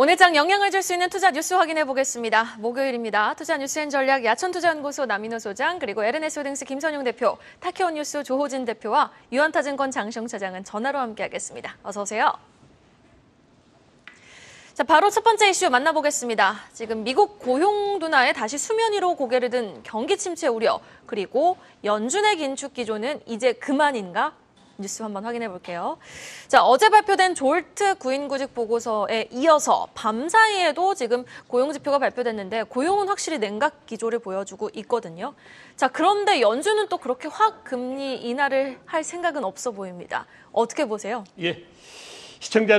오늘장 영향을 줄 수 있는 투자 뉴스 확인해 보겠습니다. 목요일입니다. 투자뉴스엔 전략 야천투자연구소 남인호 소장, 그리고 LNS홀딩스 김선용 대표, 타케온뉴스 조호진 대표와 유한타증권 장시영 차장은 전화로 함께하겠습니다. 어서 오세요. 자, 바로 첫 번째 이슈 만나보겠습니다. 지금 미국 고용 둔화에 다시 수면 위로 고개를 든 경기 침체 우려, 그리고 연준의 긴축 기조는 이제 그만인가? 뉴스 한번 확인해 볼게요. 자, 어제 발표된 졸트 구인구직 보고서에 이어서 밤사이에도 지금 고용 지표가 발표됐는데 고용은 확실히 냉각 기조를 보여주고 있거든요. 자, 그런데 연준은 또 그렇게 확 금리 인하를 할 생각은 없어 보입니다. 어떻게 보세요? 예. 시청자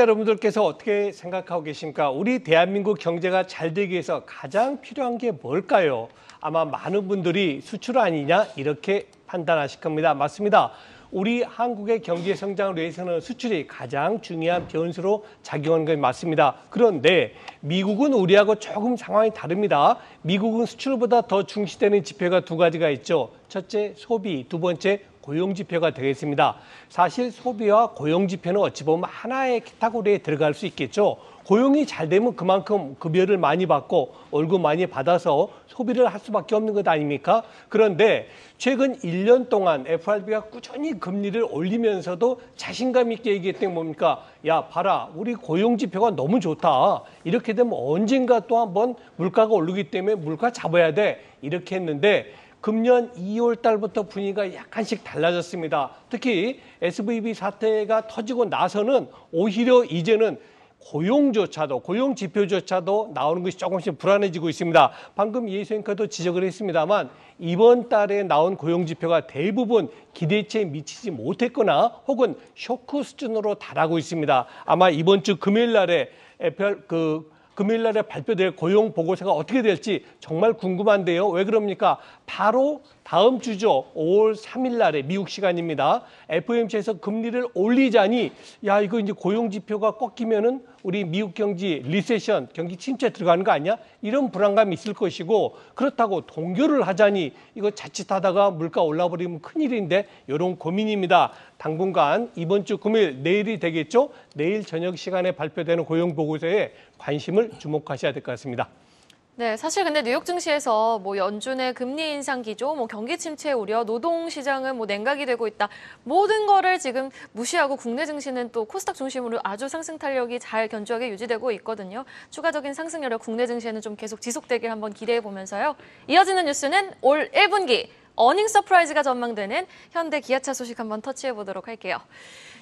여러분들께서 어떻게 생각하고 계십니까? 우리 대한민국 경제가 잘 되기 위해서 가장 필요한 게 뭘까요? 아마 많은 분들이 수출 아니냐 이렇게 판단하실 겁니다. 맞습니다. 우리 한국의 경제 성장을 위해서는 수출이 가장 중요한 변수로 작용하는 게 맞습니다. 그런데 미국은 우리하고 조금 상황이 다릅니다. 미국은 수출보다 더 중시되는 지표가 두 가지가 있죠. 첫째, 소비, 두 번째, 고용 지표가 되겠습니다. 사실 소비와 고용 지표는 어찌 보면 하나의 카테고리에 들어갈 수 있겠죠. 고용이 잘 되면 그만큼 급여를 많이 받고 월급 많이 받아서 소비를 할 수밖에 없는 것 아닙니까? 그런데 최근 1년 동안 FRB가 꾸준히 금리를 올리면서도 자신감 있게 얘기했던 게 뭡니까? 야, 봐라. 우리 고용 지표가 너무 좋다. 이렇게 되면 언젠가 또 한번 물가가 오르기 때문에 물가 잡아야 돼. 이렇게 했는데 금년 2월 달부터 분위기가 약간씩 달라졌습니다. 특히 SVB 사태가 터지고 나서는 오히려 이제는 고용 지표조차도 나오는 것이 조금씩 불안해지고 있습니다. 방금 이해수 앵커도 지적을 했습니다만 이번 달에 나온 고용 지표가 대부분 기대치에 미치지 못했거나 혹은 쇼크 수준으로 달하고 있습니다. 아마 이번 주 금요일 날에 발표될 고용 보고서가 어떻게 될지 정말 궁금한데요. 왜 그럽니까? 바로 다음 주죠. 5월 3일 날에 미국 시간입니다. FOMC에서 금리를 올리자니 야, 이거 이제 고용 지표가 꺾이면은 우리 미국 경기 리세션, 경기 침체 들어가는 거 아니야? 이런 불안감이 있을 것이고, 그렇다고 동결을 하자니 이거 자칫하다가 물가 올라버리면 큰일인데 이런 고민입니다. 당분간 이번 주 금요일, 내일이 되겠죠? 내일 저녁 시간에 발표되는 고용 보고서에 관심을 주목하셔야 될 것 같습니다. 네, 사실 근데 뉴욕 증시에서 연준의 금리 인상 기조, 경기 침체 우려, 노동 시장은 냉각이 되고 있다. 모든 거를 지금 무시하고 국내 증시는 또 코스닥 중심으로 아주 상승 탄력이 잘 견조하게 유지되고 있거든요. 추가적인 상승 여력 국내 증시에는 좀 계속 지속되길 한번 기대해 보면서요. 이어지는 뉴스는 올 1분기 어닝 서프라이즈가 전망되는 현대 기아차 소식 한번 터치해 보도록 할게요.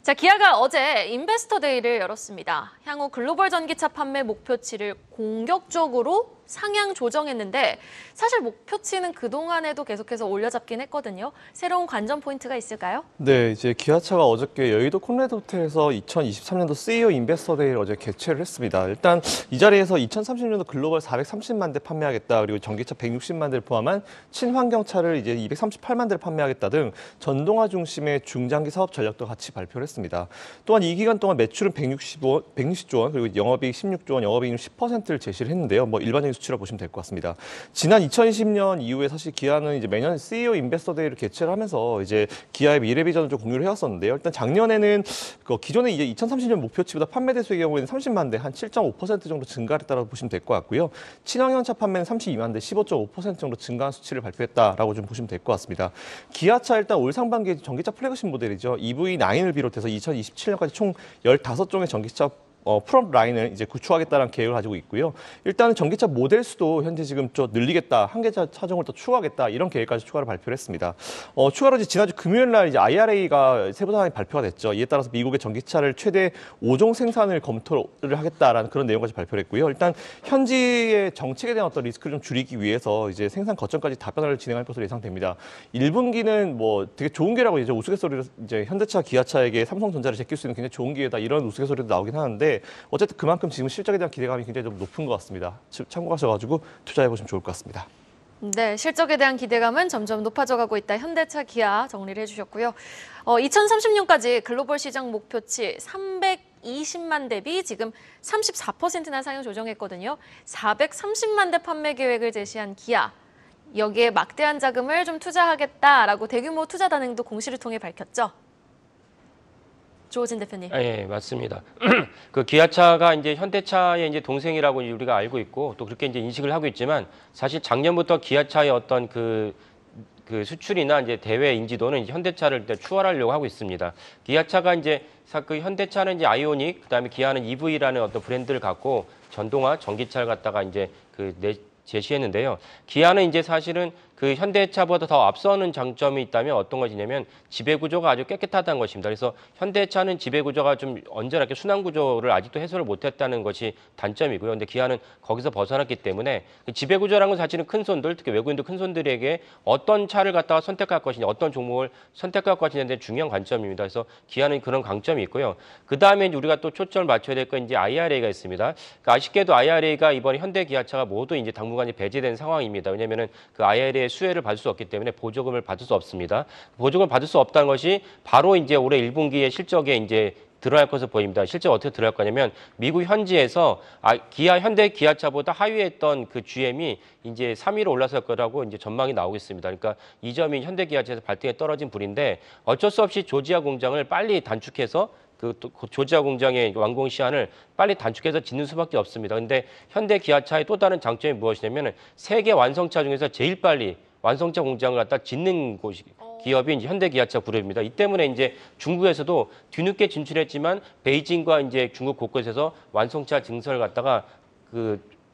자, 기아가 어제 인베스터 데이를 열었습니다. 향후 글로벌 전기차 판매 목표치를 공격적으로 상향 조정했는데 사실 목표치는 그동안에도 계속해서 올려잡긴 했거든요. 새로운 관전 포인트가 있을까요? 네, 이제 기아차가 어저께 여의도 콘레드 호텔에서 2023년도 CEO 인베스터 데이를 어제 개최를 했습니다. 일단 이 자리에서 2030년도 글로벌 430만 대 판매하겠다, 그리고 전기차 160만 대를 포함한 친환경차를 이제 238만 대를 판매하겠다 등 전동화 중심의 중장기 사업 전략도 같이 발표를 했습니다. 또한 이 기간 동안 매출은 160조 원, 그리고 영업이익 16조 원, 영업이익 10%를 제시를 했는데요. 일반적인 수치라고 보시면 될 것 같습니다. 지난 2020년 이후에 사실 기아는 이제 매년 CEO 인베스터 데이를 개최를 하면서 이제 기아의 미래 비전을 좀 공유를 해왔었는데요. 일단 작년에는 기존에 이제 2030년 목표치보다 판매 대수의 경우에는 30만 대, 한 7.5% 정도 증가했다고 보시면 될 것 같고요. 친환경차 판매는 32만 대, 15.5% 정도 증가한 수치를 발표했다라고 좀 보시면 될 것 같습니다. 기아차 일단 올 상반기에 전기차 플래그십 모델이죠. EV9을 비롯해서 2027년까지 총 15종의 전기차 풀업 라인을 이제 구축하겠다는 계획을 가지고 있고요. 일단은 전기차 모델 수도 현재 지금 좀 늘리겠다, 한 개 차종을 더 추가하겠다, 이런 계획까지 추가로 발표를 했습니다. 추가로 이제 지난주 금요일 날 이제 IRA가 세부 사항이 발표가 됐죠. 이에 따라서 미국의 전기차를 최대 5종 생산을 검토를 하겠다라는 그런 내용까지 발표를 했고요. 일단 현지의 정책에 대한 어떤 리스크를 좀 줄이기 위해서 이제 생산 거점까지 다변화를 진행할 것으로 예상됩니다. 1분기는 되게 좋은 기회라고 이제 우스갯소리로 이제 현대차, 기아차에게 삼성전자를 제낄 수 있는 굉장히 좋은 기회다, 이런 우스갯소리도 나오긴 하는데 어쨌든 그만큼 지금 실적에 대한 기대감이 굉장히 좀 높은 것 같습니다. 참고하셔가지고 투자해보시면 좋을 것 같습니다. 네, 실적에 대한 기대감은 점점 높아져가고 있다. 현대차, 기아 정리를 해주셨고요. 2030년까지 글로벌 시장 목표치 320만 대비 지금 34%나 상향 조정했거든요. 430만 대 판매 계획을 제시한 기아. 여기에 막대한 자금을 좀 투자하겠다라고 대규모 투자 단행도 공시를 통해 밝혔죠. 조진 대표님. 예, 맞습니다. 그 기아차가 이제 현대차의 이제 동생이라고 우리가 알고 있고 또 그렇게 이제 인식을 하고 있지만 사실 작년부터 기아차의 어떤 그 수출이나 이제 대외 인지도는 이제 현대차를 추월하려고 하고 있습니다. 기아차가 이제 그 현대차는 이제 아이오닉, 그다음에 기아는 EV라는 어떤 브랜드를 갖고 전동화 전기차를 갖다가 이제 제시했는데요. 기아는 이제 사실은 그 현대차보다 더 앞서는 장점이 있다면 어떤 것이냐면 지배 구조가 아주 깨끗하다는 것입니다. 그래서 현대차는 지배 구조가 좀 언제나 이렇게 순환 구조를 아직도 해소를 못했다는 것이 단점이고요. 근데 기아는 거기서 벗어났기 때문에 그 지배 구조라는 건 사실은 큰 손들, 특히 외국인들 큰 손들에게 어떤 차를 갖다가 선택할 것이냐, 어떤 종목을 선택할 것이냐에 대한 중요한 관점입니다. 그래서 기아는 그런 강점이 있고요. 그 다음에 우리가 또 초점을 맞춰야 될 건 이제 IRA가 있습니다. 그러니까 아쉽게도 IRA가 이번에 현대 기아차가 모두 이제 당분간 배제된 상황입니다. 왜냐하면은 그 IRA 수혜를 받을 수 없기 때문에 보조금을 받을 수 없습니다. 보조금을 받을 수 없다는 것이 바로 이제 올해 1분기의 실적에 이제 드러날 것으로 보입니다. 실제 어떻게 드러날 거냐면 미국 현지에서 현대 기아차보다 하위에 있던 그 GM이 이제 3위로 올라설 거라고 이제 전망이 나오고 있습니다. 그러니까 이 점이 현대 기아차에서 발등에 떨어진 불인데 어쩔 수 없이 조지아 공장을 빨리 단축해서 그 조지아 공장의 완공 시한을 빨리 단축해서 짓는 수밖에 없습니다. 근데 현대 기아차의 또 다른 장점이 무엇이냐면 세계 완성차 중에서 제일 빨리 완성차 공장을 갖다 짓는 기업이 이제 현대 기아차 그룹입니다. 이 때문에 이제 중국에서도 뒤늦게 진출했지만 베이징과 이제 중국 곳곳에서 완성차 증설을 갖다가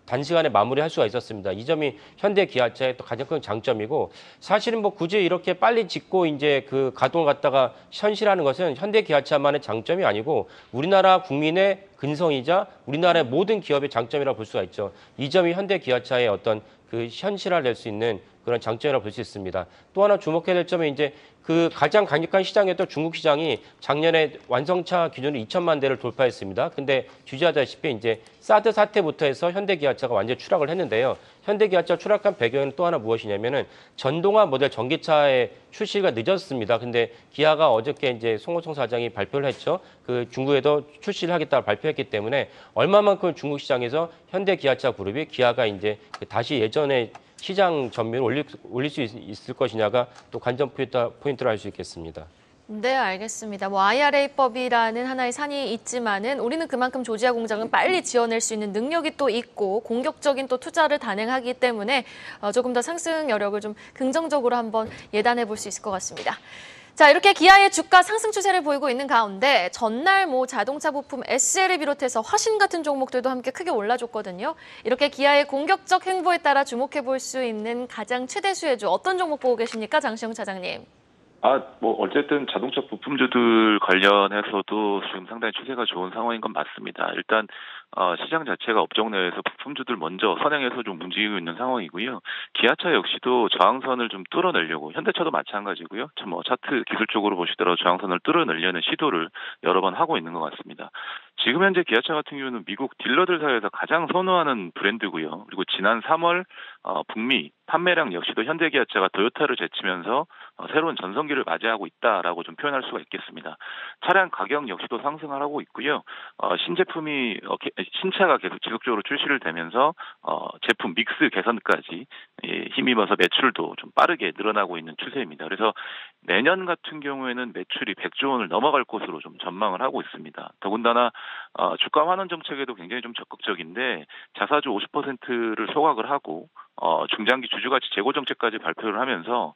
단시간에 마무리할 수가 있었습니다. 이 점이 현대 기아차의 또 가장 큰 장점이고 사실은 뭐 굳이 이렇게 빨리 짓고 이제 그 가동을 갖다가 현실하는 것은 현대 기아차만의 장점이 아니고 우리나라 국민의 근성이자 우리나라의 모든 기업의 장점이라고 볼 수가 있죠. 이 점이 현대 기아차의 어떤 그 현실화될 수 있는 그런 장점이라고 볼 수 있습니다. 또 하나 주목해야 될 점은 이제 그 가장 강력한 시장이었던 중국 시장이 작년에 완성차 기준으로 2천만 대를 돌파했습니다. 근데 주지하다시피 이제 사드 사태부터 해서 현대 기아차가 완전히 추락을 했는데요. 현대 기아차 추락한 배경은 또 하나 무엇이냐면은 전동화 모델 전기차의 출시가 늦었습니다. 근데 기아가 어저께 이제 송호성 사장이 발표를 했죠. 그 중국에도 출시를 하겠다고 발표했기 때문에 얼마만큼 중국 시장에서 현대 기아차 그룹이 기아가 이제 다시 예전에 시장 점유율을 올릴 수 있을 것이냐가 또 관전 포인트로 할 수 있겠습니다. 네, 알겠습니다. 뭐 IRA법이라는 하나의 산이 있지만은 우리는 그만큼 조지아 공장은 빨리 지어낼 수 있는 능력이 또 있고 공격적인 또 투자를 단행하기 때문에 조금 더 상승 여력을 좀 긍정적으로 한번 예단해 볼 수 있을 것 같습니다. 자, 이렇게 기아의 주가 상승 추세를 보이고 있는 가운데 전날 뭐 자동차 부품 SL을 비롯해서 화신 같은 종목들도 함께 크게 올라줬거든요. 이렇게 기아의 공격적 행보에 따라 주목해 볼 수 있는 가장 최대 수혜주 어떤 종목 보고 계십니까, 장시영 차장님? 뭐 어쨌든 자동차 부품주들 관련해서도 지금 상당히 추세가 좋은 상황인 건 맞습니다. 일단 시장 자체가 업종 내에서 부품주들 먼저 선행해서 좀 움직이고 있는 상황이고요. 기아차 역시도 저항선을 좀 뚫어내려고, 현대차도 마찬가지고요. 뭐 차트 기술적으로 보시더라도 저항선을 뚫어내려는 시도를 여러 번 하고 있는 것 같습니다. 지금 현재 기아차 같은 경우는 미국 딜러들 사이에서 가장 선호하는 브랜드고요. 그리고 지난 3월 북미 판매량 역시도 현대 기아차가 토요타를 제치면서 새로운 전성기를 맞이하고 있다라고 좀 표현할 수가 있겠습니다. 차량 가격 역시도 상승을 하고 있고요. 신차가 계속 지속적으로 출시를 되면서 제품 믹스 개선까지 힘입어서 매출도 좀 빠르게 늘어나고 있는 추세입니다. 그래서 내년 같은 경우에는 매출이 100조 원을 넘어갈 것으로 좀 전망을 하고 있습니다. 더군다나 주가 환원 정책에도 굉장히 좀 적극적인데 자사주 50%를 소각을 하고 중장기 주주가치 재고 정책까지 발표를 하면서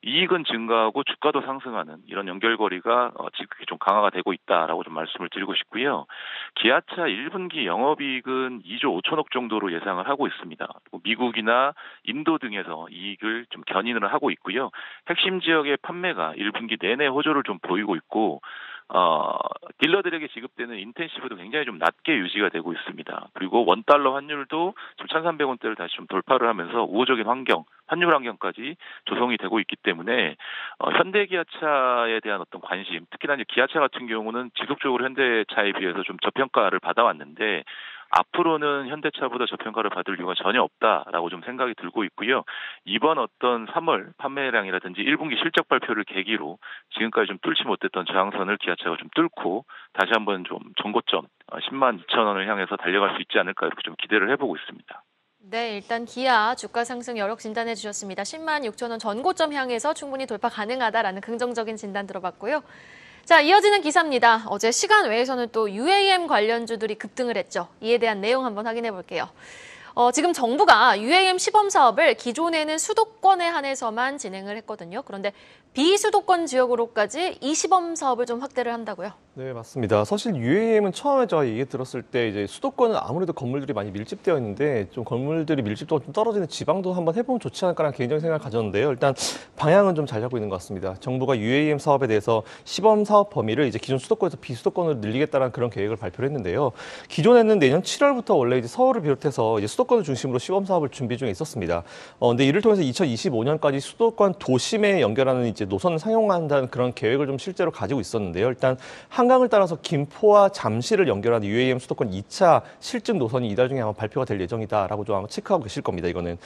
이익은 증가하고 주가도 상승하는 이런 연결고리가 지극히 좀 강화가 되고 있다라고 좀 말씀을 드리고 싶고요. 기아차 1분기 영업이익은 2조 5천억 정도로 예상을 하고 있습니다. 미국이나 인도 등에서 이익을 좀 견인을 하고 있고요. 핵심 지역의 판매가 1분기 내내 호조를 좀 보이고 있고 딜러들에게 지급되는 인센티브도 굉장히 좀 낮게 유지가 되고 있습니다. 그리고 원달러 환율도 지금 1,300원대를 다시 좀 돌파를 하면서 우호적인 환율 환경까지 조성이 되고 있기 때문에 현대기아차에 대한 어떤 관심, 특히나 이제 기아차 같은 경우는 지속적으로 현대차에 비해서 좀 저평가를 받아왔는데 앞으로는 현대차보다 저평가를 받을 이유가 전혀 없다라고 좀 생각이 들고 있고요. 이번 어떤 3월 판매량이라든지 1분기 실적 발표를 계기로 지금까지 좀 뚫지 못했던 저항선을 기아차가 좀 뚫고 다시 한번 좀 전고점 10만 2천 원을 향해서 달려갈 수 있지 않을까 이렇게 좀 기대를 해보고 있습니다. 네, 일단 기아 주가 상승 여력 진단해 주셨습니다. 10만 6천 원 전고점 향해서 충분히 돌파 가능하다라는 긍정적인 진단 들어봤고요. 자, 이어지는 기사입니다. 어제 시간 외에서는 또 UAM 관련주들이 급등을 했죠. 이에 대한 내용 한번 확인해 볼게요. 지금 정부가 UAM 시범 사업을 기존에는 수도권에 한해서만 진행을 했거든요. 그런데 비수도권 지역으로까지 이 시범 사업을 좀 확대를 한다고요? 네, 맞습니다. 사실 UAM은 처음에 저희 얘기 들었을 때 이제 수도권은 아무래도 건물들이 많이 밀집되어 있는데 좀 건물들이 밀집도가 좀 떨어지는 지방도 한번 해보면 좋지 않을까라는 개인적인 생각을 가졌는데요. 일단 방향은 좀 잘 잡고 있는 것 같습니다. 정부가 UAM 사업에 대해서 시범 사업 범위를 이제 기존 수도권에서 비수도권으로 늘리겠다는 그런 계획을 발표를 했는데요. 기존에는 내년 7월부터 원래 이제 서울을 비롯해서 이제 수도권을 중심으로 시범 사업을 준비 중에 있었습니다. 근데 이를 통해서 2025년까지 수도권 도심에 연결하는 이제 노선을 상용한다는 그런 계획을 좀 실제로 가지고 있었는데요. 일단 한강을 따라서 김포와 잠실을 연결하는 UAM 수도권 2차 실증 노선이 이달 중에 아마 발표가 될 예정이다라고 좀 아마 체크하고 계실 겁니다. 이거는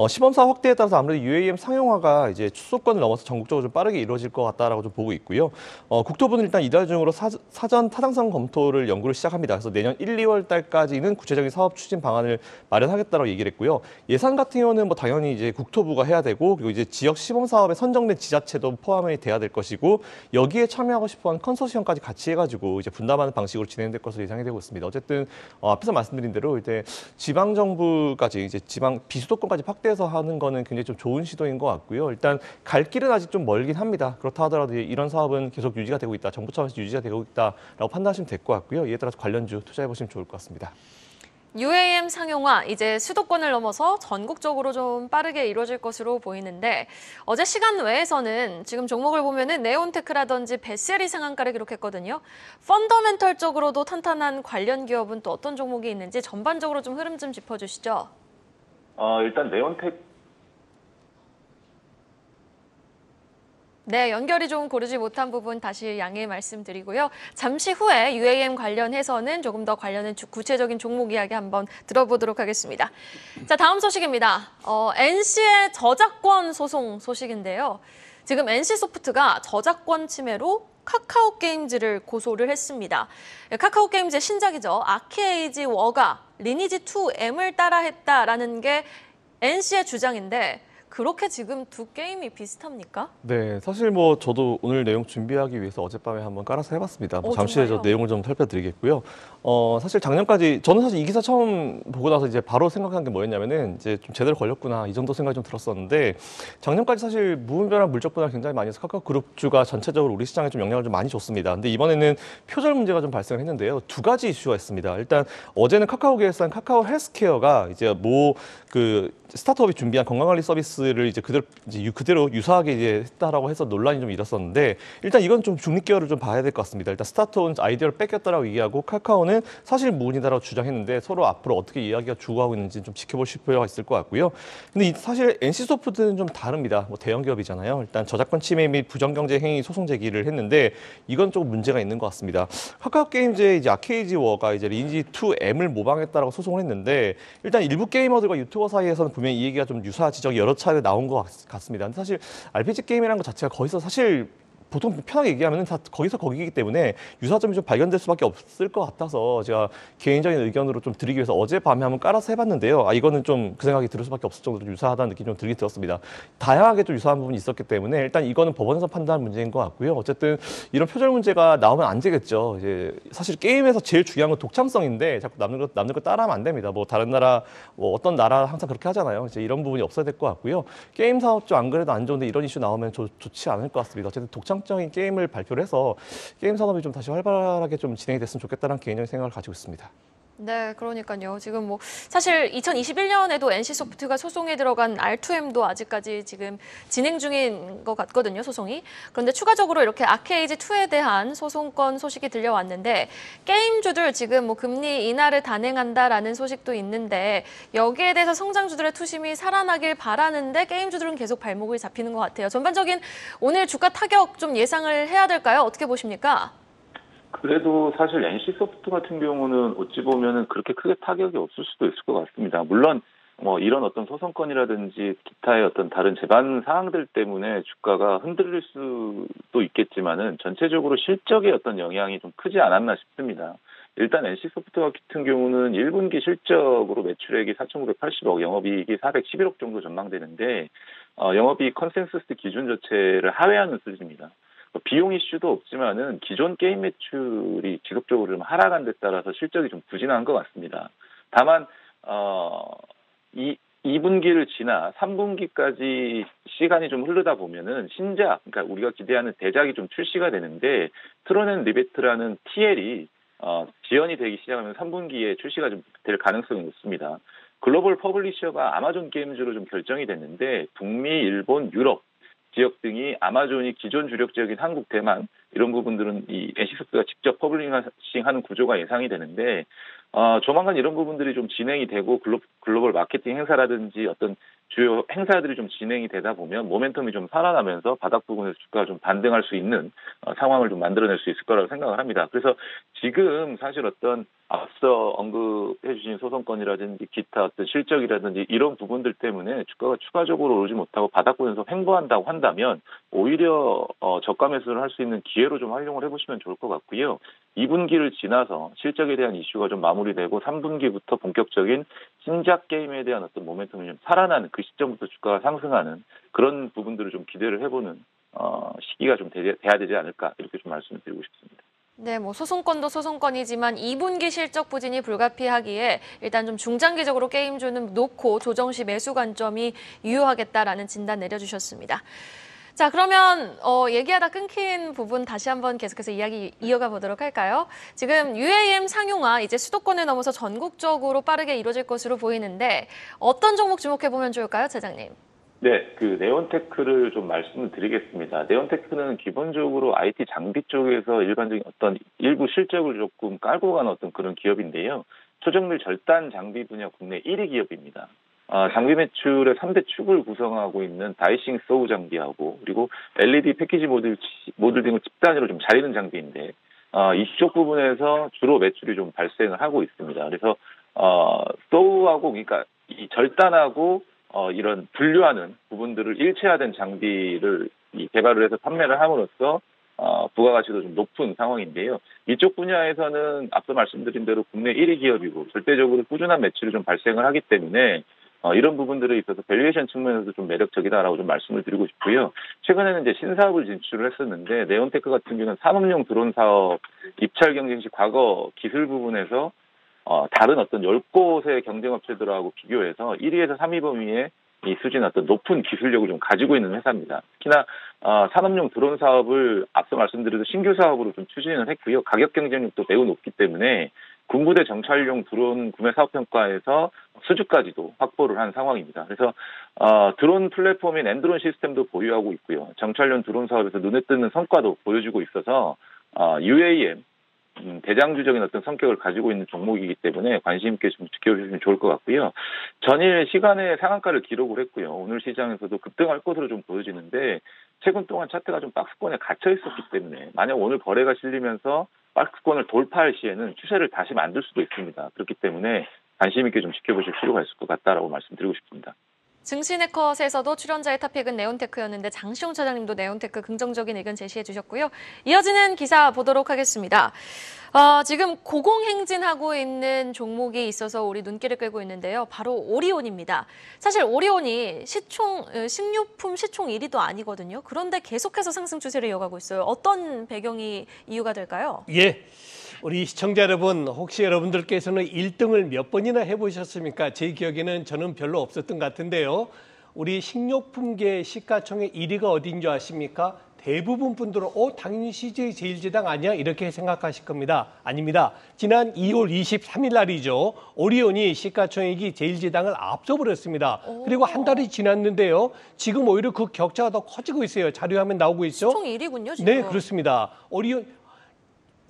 시범 사업 확대에 따라서 아무래도 UAM 상용화가 이제 수도권을 넘어서 전국적으로 좀 빠르게 이루어질 것 같다라고 좀 보고 있고요. 국토부는 일단 이달 중으로 사전 타당성 검토를 연구를 시작합니다. 그래서 내년 1, 2월 달까지는 구체적인 사업 추진 방안을 마련하겠다라고 얘기를 했고요. 예산 같은 경우는 뭐 당연히 이제 국토부가 해야 되고 그리고 이제 지역 시범 사업에 선정된 지자체도 포함이 돼야 될 것이고 여기에 참여하고 싶어하는 컨소시엄까지 같이 해가지고 이제 분담하는 방식으로 진행될 것으로 예상이 되고 있습니다. 어쨌든 앞에서 말씀드린 대로 이제 지방 정부까지 이제 지방 비수도권까지 확대해서 하는 거는 굉장히 좀 좋은 시도인 것 같고요. 일단 갈 길은 아직 좀 멀긴 합니다. 그렇다 하더라도 이런 사업은 계속 유지가 되고 있다. 정부 차원에서 유지가 되고 있다라고 판단하시면 될 것 같고요. 이에 따라서 관련주 투자해 보시면 좋을 것 같습니다. UAM 상용화 이제 수도권을 넘어서 전국적으로 좀 빠르게 이루어질 것으로 보이는데 어제 시간 외에서는 지금 종목을 보면은 네온테크라든지 베셀이 상한가를 기록했거든요. 펀더멘털적으로도 탄탄한 관련 기업은 또 어떤 종목이 있는지 전반적으로 좀 흐름 좀 짚어주시죠. 일단 네온텍 네, 연결이 좀 고르지 못한 부분 다시 양해 말씀드리고요. 잠시 후에 UAM 관련해서는 조금 더 관련된 구체적인 종목 이야기 한번 들어보도록 하겠습니다. 자, 다음 소식입니다. NC의 저작권 소송 소식인데요. 지금 NC소프트가 저작권 침해로 카카오게임즈를 고소를 했습니다. 카카오게임즈의 신작이죠. 아케이지 워가 리니지2M을 따라했다라는 게 NC의 주장인데 그렇게 지금 두 게임이 비슷합니까? 네, 사실 뭐 저도 오늘 내용 준비하기 위해서 어젯밤에 한번 깔아서 해봤습니다. 잠시 후에 저 정말요? 내용을 좀 살펴드리겠고요. 사실 작년까지 저는 사실 이 기사 처음 보고 나서 이제 바로 생각한 게 뭐였냐면은 이제 좀 제대로 걸렸구나 이 정도 생각이 좀 들었었는데 작년까지 사실 무분별한 물적 분할 굉장히 많이 해서 카카오 그룹주가 전체적으로 우리 시장에 좀 영향을 좀 많이 줬습니다. 근데 이번에는 표절 문제가 좀 발생을 했는데요. 두 가지 이슈가 있습니다. 일단 어제는 카카오계에서 카카오 헬스케어가 이제 그 스타트업이 준비한 건강관리 서비스를 이제 그대로 유사하게 이제 했다라고 해서 논란이 좀 일었었는데 일단 이건 좀 중립기여를 좀 봐야 될 것 같습니다. 일단 스타트업은 아이디어를 뺏겼다라고 얘기하고 카카오는 사실 무근이다라고 주장했는데 서로 앞으로 어떻게 이야기가 주고하고 있는지 좀 지켜보실 필요가 있을 것 같고요. 근데 사실 NC소프트는 좀 다릅니다. 뭐 대형 기업이잖아요. 일단 저작권 침해 및 부정경제 행위 소송 제기를 했는데 이건 조금 문제가 있는 것 같습니다. 카카오 게임즈의 이제 아케이지 워가 이제 리니지2M을 모방했다라고 소송을 했는데 일단 일부 게이머들과 유튜버 사이에서는 분명히 이 얘기가 좀 유사 지적이 여러 차례 나온 것 같습니다. 근데 사실 RPG 게임이라는 것 자체가 거기서 사실 보통 편하게 얘기하면 다 거기서 거기이기 때문에 유사점이 좀 발견될 수밖에 없을 것 같아서 제가 개인적인 의견으로 좀 드리기 위해서 어젯밤에 한번 깔아서 해봤는데요. 이거는 좀 그 생각이 들 수밖에 없을 정도로 유사하다는 느낌이 좀 들긴 들었습니다. 다양하게 좀 유사한 부분이 있었기 때문에 일단 이거는 법원에서 판단할 문제인 것 같고요. 어쨌든 이런 표절 문제가 나오면 안 되겠죠. 이제 사실 게임에서 제일 중요한 건 독창성인데 자꾸 남는 거 따라하면 안 됩니다. 뭐 다른 나라 뭐 어떤 나라 항상 그렇게 하잖아요. 이제 이런 부분이 없어야 될 것 같고요. 게임 사업주 안 그래도 안 좋은데 이런 이슈 나오면 좋지 않을 것 같습니다. 어쨌든 독창적인 게임을 발표를 해서 게임 산업이 좀 다시 활발하게 좀 진행이 됐으면 좋겠다는 개인적인 생각을 가지고 있습니다. 네, 그러니까요. 지금 뭐 사실 2021년에도 NC소프트가 소송에 들어간 R2M도 아직까지 지금 진행 중인 것 같거든요, 소송이. 그런데 추가적으로 이렇게 아케이지2에 대한 소송건 소식이 들려왔는데 게임주들 지금 뭐 금리 인하를 단행한다라는 소식도 있는데 여기에 대해서 성장주들의 투심이 살아나길 바라는데 게임주들은 계속 발목을 잡히는 것 같아요. 전반적인 오늘 주가 타격 좀 예상을 해야 될까요? 어떻게 보십니까? 그래도 사실 NC소프트 같은 경우는 어찌 보면은 그렇게 크게 타격이 없을 수도 있을 것 같습니다. 물론 뭐 이런 어떤 소송건이라든지 기타의 어떤 다른 재반 사항들 때문에 주가가 흔들릴 수도 있겠지만은 전체적으로 실적의 어떤 영향이 좀 크지 않았나 싶습니다. 일단 NC소프트 같은 경우는 1분기 실적으로 매출액이 4,980억, 영업이익이 411억 정도 전망되는데 영업이익 컨센서스 기준 자체를 하회하는 수준입니다. 비용 이슈도 없지만은 기존 게임 매출이 지속적으로 좀 하락한 데 따라서 실적이 좀 부진한 것 같습니다. 다만 2분기를 지나 3분기까지 시간이 좀 흐르다 보면은 신작, 그러니까 우리가 기대하는 대작이 좀 출시가 되는데 트론 앤 리베트라는 TL이 지연이 되기 시작하면 3분기에 출시가 좀 될 가능성이 높습니다. 글로벌 퍼블리셔가 아마존 게임즈로 좀 결정이 됐는데 북미, 일본, 유럽 지역 등이 아마존이 기존 주력 지역인 한국, 대만 이런 부분들은 이 NC소프트가 직접 퍼블리싱하는 구조가 예상이 되는데 조만간 이런 부분들이 좀 진행이 되고 글로벌 마케팅 행사라든지 어떤 주요 행사들이 좀 진행이 되다 보면 모멘텀이 좀 살아나면서 바닥 부분에서 주가가 좀 반등할 수 있는 상황을 좀 만들어낼 수 있을 거라고 생각을 합니다. 그래서 지금 사실 어떤 앞서 언급해 주신 소송건이라든지 기타 어떤 실적이라든지 이런 부분들 때문에 주가가 추가적으로 오르지 못하고 바닥 부분에서 횡보한다고 한다면 오히려 저가 매수를 할 수 있는 기회로 좀 활용을 해보시면 좋을 것 같고요. 2분기를 지나서 실적에 대한 이슈가 좀 마무리되고 3분기부터 본격적인 신작 게임에 대한 어떤 모멘텀이 좀 살아나는 그 시점부터 주가가 상승하는 그런 부분들을 좀 기대를 해보는 시기가 좀 돼야 되지 않을까 이렇게 좀 말씀을 드리고 싶습니다. 네, 뭐 소송건도 소송건이지만 2분기 실적 부진이 불가피하기에 일단 좀 중장기적으로 게임주는 놓고 조정 시 매수 관점이 유효하겠다라는 진단 내려주셨습니다. 자, 그러면 얘기하다 끊긴 부분 다시 한번 계속해서 이야기 이어가 보도록 할까요? 지금 UAM 상용화 이제 수도권을 넘어서 전국적으로 빠르게 이루어질 것으로 보이는데 어떤 종목 주목해보면 좋을까요, 차장님? 네, 그 네온테크를 좀 말씀을 드리겠습니다. 네온테크는 기본적으로 IT 장비 쪽에서 일반적인 어떤 일부 실적을 조금 깔고 간 어떤 그런 기업인데요. 초정밀 절단 장비 분야 국내 1위 기업입니다. 장비 매출의 3대 축을 구성하고 있는 다이싱 소우 장비하고 그리고 LED 패키지 모듈 등을 집 단위로 좀 자리는 장비인데 이쪽 부분에서 주로 매출이 좀 발생을 하고 있습니다. 그래서 소우하고 그러니까 이 절단하고 이런 분류하는 부분들을 일체화된 장비를 개발을 해서 판매를 함으로써 부가가치도 좀 높은 상황인데요. 이쪽 분야에서는 앞서 말씀드린 대로 국내 1위 기업이고 절대적으로 꾸준한 매출이 좀 발생을 하기 때문에 이런 부분들에 있어서 밸류에이션 측면에서 좀 매력적이다라고 좀 말씀을 드리고 싶고요. 최근에는 이제 신사업을 진출을 했었는데 네온테크 같은 경우는 산업용 드론 사업 입찰 경쟁 시 과거 기술 부분에서 다른 어떤 10곳의 경쟁업체들하고 비교해서 1위에서 3위 범위의 이 수준 어떤 높은 기술력을 좀 가지고 있는 회사입니다. 특히나 산업용 드론 사업을 앞서 말씀드린 신규 사업으로 좀 추진을 했고요. 가격 경쟁력도 매우 높기 때문에 군부대 정찰용 드론 구매 사업 평가에서 수주까지도 확보를 한 상황입니다. 그래서 드론 플랫폼인 엔드론 시스템도 보유하고 있고요. 정찰용 드론 사업에서 눈에 띄는 성과도 보여주고 있어서 UAM 대장주적인 어떤 성격을 가지고 있는 종목이기 때문에 관심 있게 좀 지켜주시면 좋을 것 같고요. 전일 시간에 상한가를 기록을 했고요. 오늘 시장에서도 급등할 것으로 좀 보여지는데 최근 동안 차트가 좀 박스권에 갇혀 있었기 때문에 만약 오늘 거래가 실리면서 박스권을 돌파할 시에는 추세를 다시 만들 수도 있습니다. 그렇기 때문에 관심 있게 좀 지켜보실 필요가 있을 것 같다라고 말씀드리고 싶습니다. 증시네컷에서도 출연자의 탑픽은 네온테크였는데 장시용 차장님도 네온테크 긍정적인 의견 제시해 주셨고요. 이어지는 기사 보도록 하겠습니다. 지금 고공행진하고 있는 종목이 있어서 우리 눈길을 끌고 있는데요. 바로 오리온입니다. 사실 오리온이 식료품 시총 1위도 아니거든요. 그런데 계속해서 상승 추세를 이어가고 있어요. 어떤 배경이 이유가 될까요? 예. 우리 시청자 여러분, 혹시 여러분들께서는 1등을 몇 번이나 해보셨습니까? 제 기억에는 저는 별로 없었던 것 같은데요. 우리 식료품계 시가총액 1위가 어딘 줄 아십니까? 대부분 분들은 당연히 CJ 제일제당 아니야? 이렇게 생각하실 겁니다. 아닙니다. 지난 2월 23일 날이죠. 오리온이 시가총액이 제일제당을 앞서버렸습니다. 그리고 한 달이 지났는데요. 지금 오히려 그 격차가 더 커지고 있어요. 자료화면 나오고 있죠? 시총 1위군요, 지금. 네, 그렇습니다. 오리온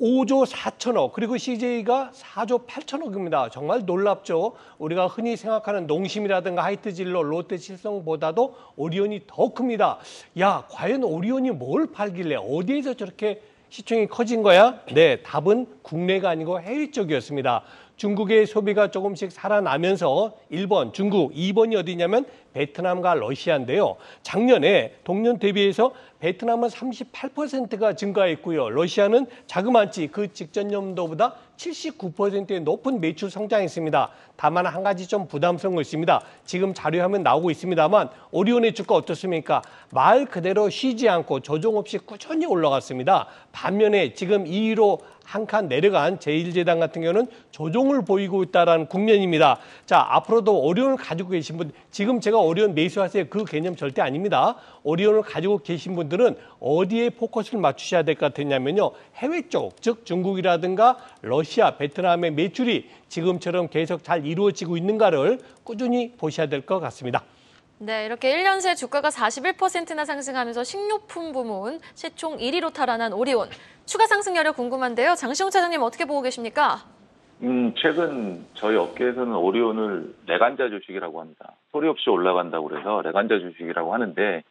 5조 4천억, 그리고 CJ가 4조 8천억입니다. 정말 놀랍죠. 우리가 흔히 생각하는 농심이라든가 하이트진로, 롯데칠성보다도 오리온이 더 큽니다. 야, 과연 오리온이 뭘 팔길래 어디에서 저렇게 시총이 커진 거야? 네, 답은 국내가 아니고 해외 쪽이었습니다. 중국의 소비가 조금씩 살아나면서 1번, 중국, 2번이 어디냐면 베트남과 러시아인데요. 작년에 동년 대비해서 베트남은 38%가 증가했고요. 러시아는 자그마치 그 직전 연도보다 79%의 높은 매출 성장했습니다. 다만 한 가지 좀 부담스러운 거 있습니다. 지금 자료화면 나오고 있습니다만 오리온의 주가 어떻습니까? 말 그대로 쉬지 않고 조정 없이 꾸준히 올라갔습니다. 반면에 지금 2위로 한 칸 내려간 제1재단 같은 경우는 조정을 보이고 있다는 국면입니다. 자, 앞으로도 오리온을 가지고 계신 분, 지금 제가 오리온 매수하세요 그 개념 절대 아닙니다. 오리온을 가지고 계신 분들은 어디에 포커스를 맞추셔야 될 것 같냐면요. 해외 쪽, 즉 중국이라든가 러시아, 베트남의 매출이 지금처럼 계속 잘 이루어지고 있는가를 꾸준히 보셔야 될 것 같습니다. 네, 이렇게 1년 새 주가가 41%나 상승하면서 식료품 부문 시총 1위로 탈환한 오리온. 추가 상승 여력 궁금한데요. 장시용 차장님 어떻게 보고 계십니까? 최근 저희 업계에서는 오리온을 레간자 주식이라고 합니다. 소리 없이 올라간다고 그래서 레간자 주식이라고 하는데,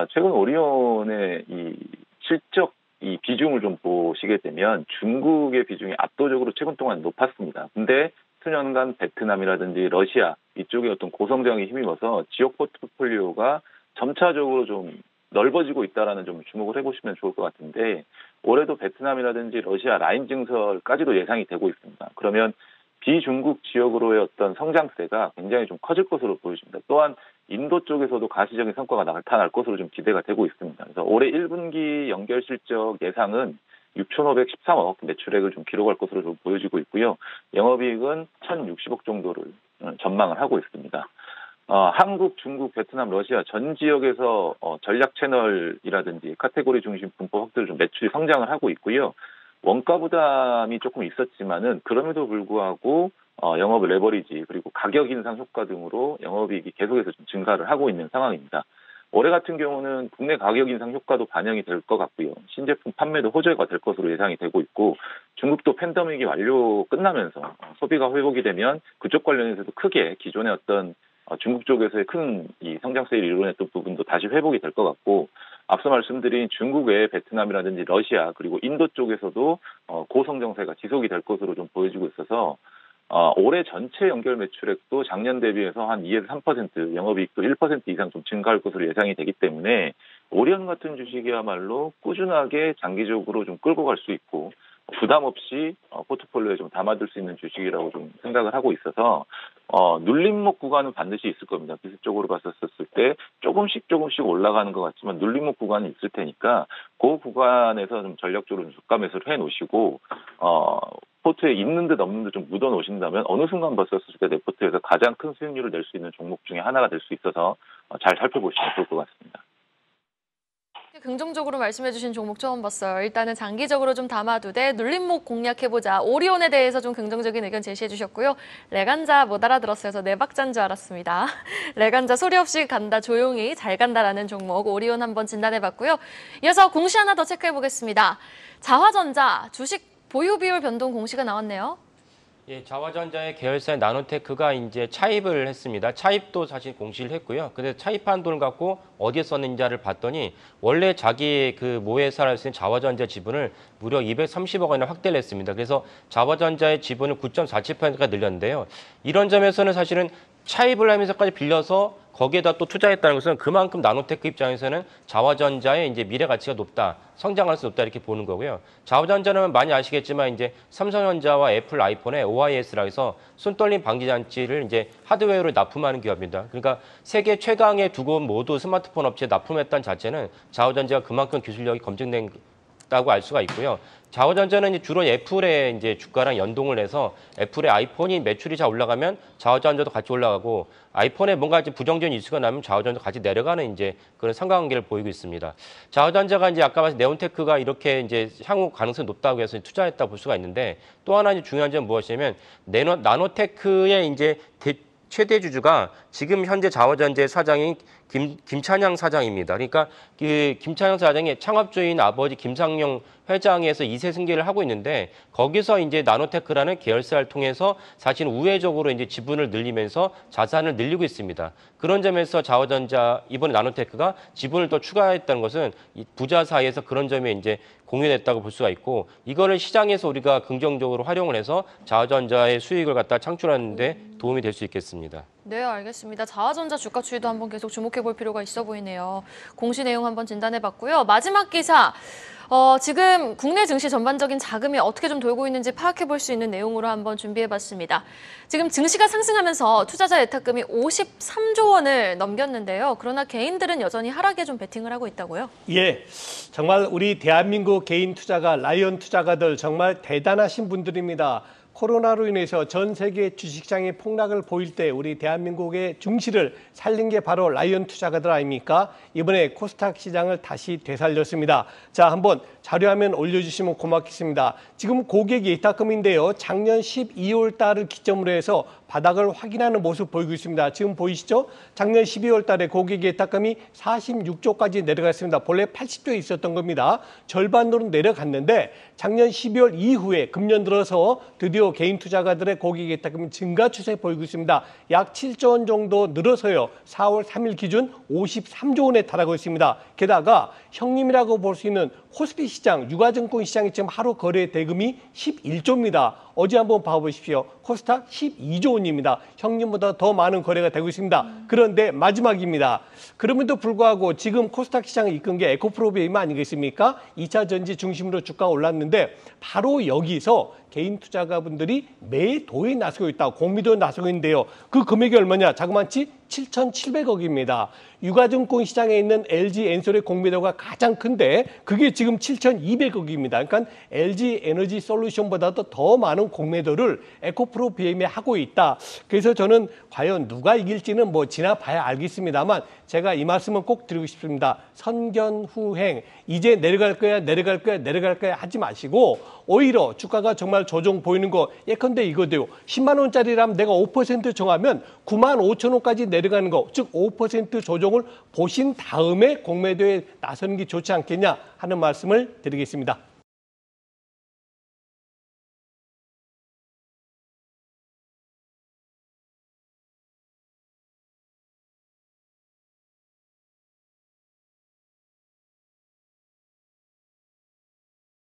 최근 오리온의 이 실적 이 비중을 좀 보시게 되면 중국의 비중이 압도적으로 최근 동안 높았습니다. 근데 수년간 베트남이라든지 러시아 이쪽에 어떤 고성장에 힘입어서 지역 포트폴리오가 점차적으로 좀 넓어지고 있다라는 좀 주목을 해보시면 좋을 것 같은데, 올해도 베트남이라든지 러시아 라인 증설까지도 예상이 되고 있습니다. 그러면 비중국 지역으로의 어떤 성장세가 굉장히 좀 커질 것으로 보여집니다. 또한 인도 쪽에서도 가시적인 성과가 나타날 것으로 좀 기대가 되고 있습니다. 그래서 올해 1분기 연결 실적 예상은 6,513억 매출액을 좀 기록할 것으로 좀 보여지고 있고요. 영업이익은 1,060억 정도를 전망을 하고 있습니다. 한국, 중국, 베트남, 러시아 전 지역에서 전략 채널이라든지 카테고리 중심 분포 확대로 좀 매출이 성장을 하고 있고요. 원가 부담이 조금 있었지만은 그럼에도 불구하고 영업 레버리지 그리고 가격 인상 효과 등으로 영업이익이 계속해서 좀 증가를 하고 있는 상황입니다. 올해 같은 경우는 국내 가격 인상 효과도 반영이 될 것 같고요. 신제품 판매도 호재가 될 것으로 예상이 되고 있고, 중국도 팬데믹이 끝나면서 소비가 회복이 되면 그쪽 관련해서도 크게 기존의 어떤 중국 쪽에서의 큰 이 성장세를 이뤄냈던 부분도 다시 회복이 될 것 같고, 앞서 말씀드린 중국의 베트남이라든지 러시아 그리고 인도 쪽에서도 고성장세가 지속이 될 것으로 좀 보여지고 있어서 올해 전체 연결 매출액도 작년 대비해서 한 2에서 3%, 영업이익도 1% 이상 좀 증가할 것으로 예상이 되기 때문에 오리온 같은 주식이야말로 꾸준하게 장기적으로 좀 끌고 갈 수 있고 부담 없이 포트폴리오에 좀 담아둘 수 있는 주식이라고 좀 생각을 하고 있어서 눌림목 구간은 반드시 있을 겁니다. 기술적으로 봤었을 때 조금씩 올라가는 것 같지만 눌림목 구간이 있을 테니까 그 구간에서 좀 전략적으로 주가 매수를 해놓으시고 포트에 있는 듯 없는 듯 좀 묻어 놓으신다면 어느 순간 봤었을 때 내 포트에서 가장 큰 수익률을 낼 수 있는 종목 중에 하나가 될 수 있어서 잘 살펴보시면 좋을 것 같습니다. 긍정적으로 말씀해주신 종목 처음 봤어요. 일단은 장기적으로 좀 담아두되 눌림목 공략해보자. 오리온에 대해서 좀 긍정적인 의견 제시해주셨고요. 레간자 못 알아들었어요. 저 네 박자인 줄 알았습니다. 레간자 소리 없이 간다, 조용히 잘 간다라는 종목 오리온 한번 진단해봤고요. 이어서 공시 하나 더 체크해보겠습니다. 자화전자 주식 보유 비율 변동 공시가 나왔네요. 예, 자화전자의 계열사인 나노테크가 이제 차입을 했습니다. 차입도 사실 공시를 했고요. 근데 차입한 돈을 갖고 어디에 썼는지를 봤더니 원래 자기의 그 모회사를 쓴 자화전자 지분을 무려 230억 원이나 확대를 했습니다. 그래서 자화전자의 지분을 9.47%가 늘렸는데요. 이런 점에서는 사실은 차입을 하면서까지 빌려서 거기에다 또 투자했다는 것은 그만큼 나노테크 입장에서는 자화전자의 이제 미래 가치가 높다, 성장할 수 높다 이렇게 보는 거고요. 자화전자는 많이 아시겠지만 이제 삼성전자와 애플 아이폰의 OIS라 해서 손떨림 방지 장치를 이제 하드웨어로 납품하는 기업입니다. 그러니까 세계 최강의 두 곳 모두 스마트폰 업체에 납품했다는 자체는 자화전자가 그만큼 기술력이 검증된 다고 알 수가 있고요. 자화전자는 주로 애플의 이제 주가랑 연동을 해서 애플의 아이폰이 매출이 잘 올라가면 자화전자도 같이 올라가고 아이폰에 뭔가 이제 부정적인 이슈가 나면 자화전자 같이 내려가는 이제 그런 상관관계를 보이고 있습니다. 자화전자가 이제 아까 말씀 네온테크가 이렇게 이제 향후 가능성이 높다고 해서 투자했다 볼 수가 있는데 또 하나 이제 중요한 점은 무엇이냐면 나노테크의 이제 최대 주주가 지금 현재 자화전자의 사장인 김찬양 사장입니다. 그러니까 그 김찬양 사장의 창업주인 아버지 김상용 회장에서 2세 승계를 하고 있는데 거기서 이제 나노테크라는 계열사를 통해서 사실 우회적으로 이제 지분을 늘리면서 자산을 늘리고 있습니다. 그런 점에서 자화전자 이번에 나노테크가 지분을 더 추가했다는 것은 이 부자 사이에서 그런 점이 이제 공유됐다고 볼 수가 있고 이거를 시장에서 우리가 긍정적으로 활용을 해서 자화전자의 수익을 갖다 창출하는 데 도움이 될 수 있겠습니다. 네, 알겠습니다. 자화전자 주가 추이도 한번 계속 주목해 볼 필요가 있어 보이네요. 공시 내용 한번 진단해 봤고요. 마지막 기사. 지금 국내 증시 전반적인 자금이 어떻게 좀 돌고 있는지 파악해 볼 수 있는 내용으로 한번 준비해봤습니다. 지금 증시가 상승하면서 투자자 예탁금이 53조 원을 넘겼는데요. 그러나 개인들은 여전히 하락에 좀 베팅을 하고 있다고요? 예, 정말 우리 대한민국 개인 투자가, 라이언 투자가들 정말 대단하신 분들입니다. 코로나로 인해서 전 세계 주식시장의 폭락을 보일 때 우리 대한민국의 증시를 살린 게 바로 라이언 투자가들 아닙니까? 이번에 코스닥 시장을 다시 되살렸습니다. 자, 한번 자료화면 올려주시면 고맙겠습니다. 지금 고객 예탁금인데요. 작년 12월 달을 기점으로 해서 바닥을 확인하는 모습 보이고 있습니다. 지금 보이시죠? 작년 12월 달에 고객 예탁금이 46조까지 내려갔습니다. 본래 80조에 있었던 겁니다. 절반으로 내려갔는데 작년 12월 이후에 금년 들어서 드디어 개인 투자가들의 고객 예탁금이 증가 추세 보이고 있습니다. 약 7조 원 정도 늘어서요. 4월 3일 기준 53조 원에 달하고 있습니다. 게다가 형님이라고 볼 수 있는 코스피 시장, 유가증권 시장이 지금 하루 거래 대금이 11조입니다. 어제 한번 봐보십시오. 코스닥 12조 원입니다. 형님보다 더 많은 거래가 되고 있습니다. 그런데 마지막입니다. 그럼에도 불구하고 지금 코스닥 시장을 이끈 게 에코프로비엠 아니겠습니까? 2차 전지 중심으로 주가가 올랐는데 바로 여기서 개인 투자가분들이 매도에 나서고 있다. 공매도에 나서고 있는데요. 그 금액이 얼마냐? 자그마치 7,700억입니다. 유가증권 시장에 있는 LG 엔솔의 공매도가 가장 큰데 그게 지금 7,200억입니다. 그러니까 LG 에너지 솔루션보다도 더 많은 공매도를 에코프로 BM이 하고 있다. 그래서 저는 과연 누가 이길지는 뭐 지나봐야 알겠습니다만 제가 이 말씀은 꼭 드리고 싶습니다. 선견후행, 이제 내려갈 거야, 내려갈 거야, 내려갈 거야 하지 마시고 오히려 주가가 정말 조정 보이는 거 예컨대 이거도요. 10만 원짜리라면 내가 5% 정하면 9만 5천 원까지 내려가는 거, 즉 5% 조정을 보신 다음에 공매도에 나서는 게 좋지 않겠냐 하는 말씀을 드리겠습니다.